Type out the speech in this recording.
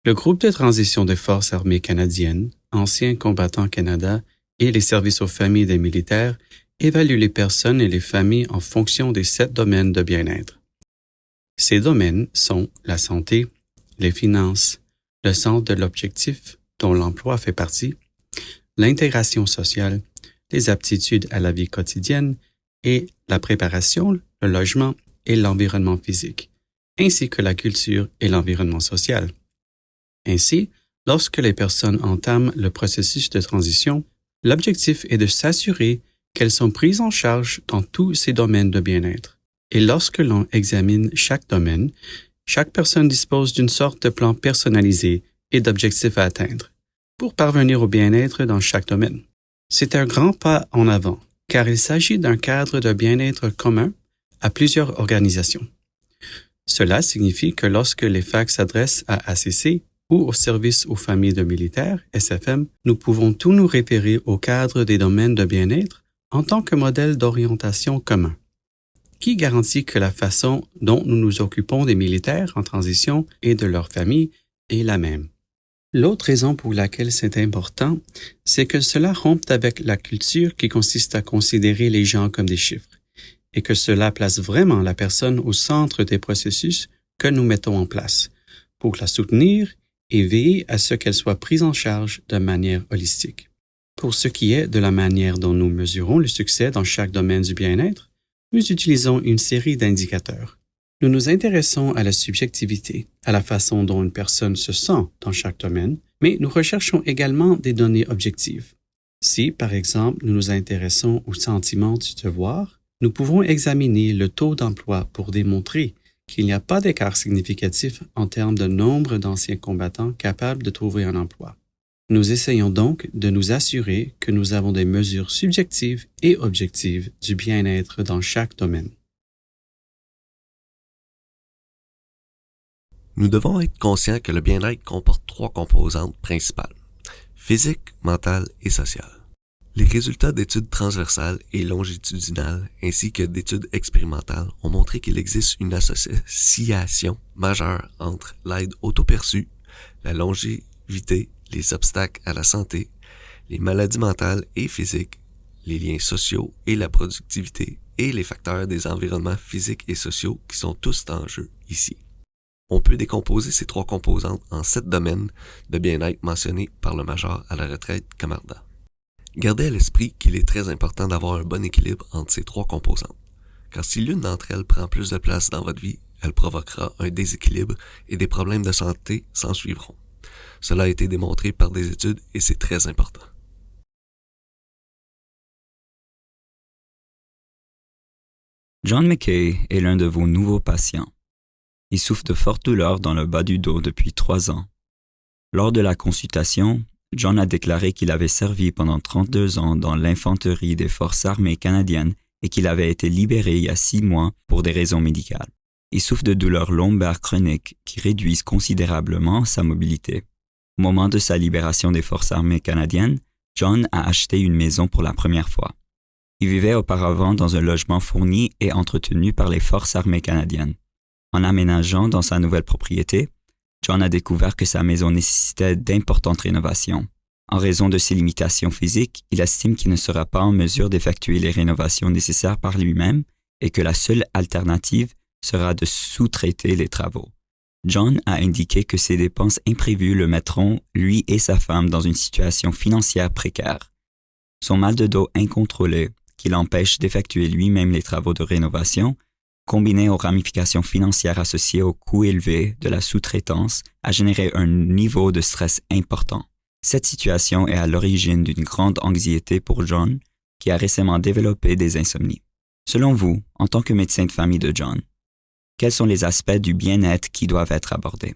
Le groupe de transition des Forces armées canadiennes, Anciens combattants Canada et les services aux familles des militaires évalue les personnes et les familles en fonction des 7 domaines de bien-être. Ces domaines sont la santé, les finances, le sens de l'objectif, dont l'emploi fait partie, l'intégration sociale, les aptitudes à la vie quotidienne et la préparation, le logement et l'environnement physique, ainsi que la culture et l'environnement social. Ainsi, lorsque les personnes entament le processus de transition, l'objectif est de s'assurer qu'elles sont prises en charge dans tous ces domaines de bien-être. Et lorsque l'on examine chaque domaine, chaque personne dispose d'une sorte de plan personnalisé et d'objectifs à atteindre pour parvenir au bien-être dans chaque domaine. C'est un grand pas en avant, car il s'agit d'un cadre de bien-être commun à plusieurs organisations. Cela signifie que lorsque les FAC s'adressent à ACC ou au service aux familles de militaires, SFM, nous pouvons tous nous référer au cadre des domaines de bien-être en tant que modèle d'orientation commun, qui garantit que la façon dont nous nous occupons des militaires en transition et de leurs familles est la même. L'autre raison pour laquelle c'est important, c'est que cela rompt avec la culture qui consiste à considérer les gens comme des chiffres, et que cela place vraiment la personne au centre des processus que nous mettons en place, pour la soutenir et veiller à ce qu'elle soit prise en charge de manière holistique. Pour ce qui est de la manière dont nous mesurons le succès dans chaque domaine du bien-être, nous utilisons une série d'indicateurs. Nous nous intéressons à la subjectivité, à la façon dont une personne se sent dans chaque domaine, mais nous recherchons également des données objectives. Si, par exemple, nous nous intéressons au sentiment du devoir, nous pouvons examiner le taux d'emploi pour démontrer qu'il n'y a pas d'écart significatif en termes de nombre d'anciens combattants capables de trouver un emploi. Nous essayons donc de nous assurer que nous avons des mesures subjectives et objectives du bien-être dans chaque domaine. Nous devons être conscients que le bien-être comporte 3 composantes principales, physique, mentale et sociale. Les résultats d'études transversales et longitudinales ainsi que d'études expérimentales ont montré qu'il existe une association majeure entre l'aide auto-perçue, la longévité, les obstacles à la santé, les maladies mentales et physiques, les liens sociaux et la productivité et les facteurs des environnements physiques et sociaux qui sont tous en jeu ici. On peut décomposer ces 3 composantes en 7 domaines de bien-être mentionnés par le major à la retraite Camarda. Gardez à l'esprit qu'il est très important d'avoir un bon équilibre entre ces 3 composantes, car si l'une d'entre elles prend plus de place dans votre vie, elle provoquera un déséquilibre et des problèmes de santé s'en suivront. Cela a été démontré par des études et c'est très important. John McKay est l'un de vos nouveaux patients. Il souffre de fortes douleurs dans le bas du dos depuis 3 ans. Lors de la consultation, John a déclaré qu'il avait servi pendant 32 ans dans l'infanterie des Forces armées canadiennes et qu'il avait été libéré il y a 6 mois pour des raisons médicales. Il souffre de douleurs lombaires chroniques qui réduisent considérablement sa mobilité. Au moment de sa libération des Forces armées canadiennes, John a acheté une maison pour la première fois. Il vivait auparavant dans un logement fourni et entretenu par les Forces armées canadiennes. En aménageant dans sa nouvelle propriété, John a découvert que sa maison nécessitait d'importantes rénovations. En raison de ses limitations physiques, il estime qu'il ne sera pas en mesure d'effectuer les rénovations nécessaires par lui-même et que la seule alternative sera de sous-traiter les travaux. John a indiqué que ces dépenses imprévues le mettront, lui et sa femme, dans une situation financière précaire. Son mal de dos incontrôlé, qui l'empêche d'effectuer lui-même les travaux de rénovation, combiné aux ramifications financières associées au coût élevé de la sous-traitance, a généré un niveau de stress important. Cette situation est à l'origine d'une grande anxiété pour John, qui a récemment développé des insomnies. Selon vous, en tant que médecin de famille de John, quels sont les aspects du bien-être qui doivent être abordés?